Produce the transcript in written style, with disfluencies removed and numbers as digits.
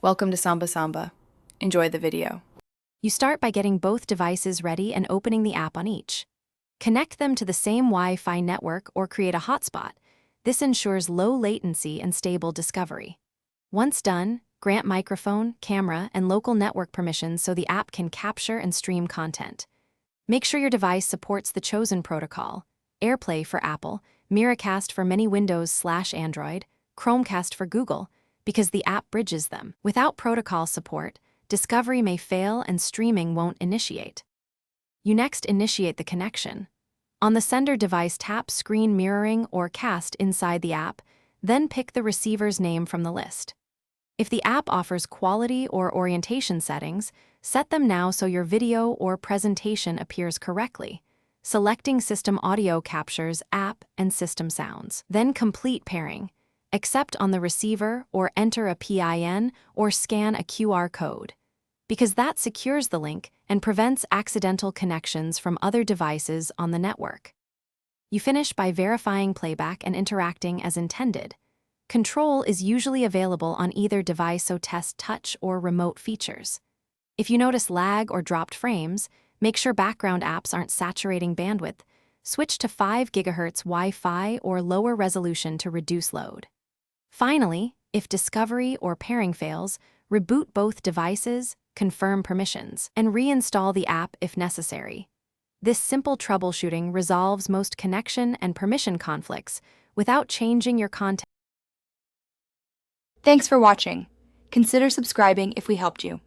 Welcome to Samba Samba. Enjoy the video. You start by getting both devices ready and opening the app on each. Connect them to the same Wi-Fi network or create a hotspot. This ensures low latency and stable discovery. Once done, grant microphone, camera, and local network permissions so the app can capture and stream content. Make sure your device supports the chosen protocol: AirPlay for Apple, Miracast for many Windows/Android, Chromecast for Google, because the app bridges them. Without protocol support, discovery may fail and streaming won't initiate. You next initiate the connection. On the sender device, tap Screen Mirroring or Cast inside the app, then pick the receiver's name from the list. If the app offers quality or orientation settings, set them now so your video or presentation appears correctly. Selecting System Audio captures app and system sounds. Then complete pairing. Accept on the receiver or enter a PIN or scan a QR code, because that secures the link and prevents accidental connections from other devices on the network. You finish by verifying playback and interacting as intended. Control is usually available on either device, so test touch or remote features. If you notice lag or dropped frames, make sure background apps aren't saturating bandwidth. Switch to 5 GHz Wi-Fi or lower resolution to reduce load. Finally, if discovery or pairing fails, reboot both devices, confirm permissions, and reinstall the app if necessary. This simple troubleshooting resolves most connection and permission conflicts without changing your content. Thanks for watching. Consider subscribing if we helped you.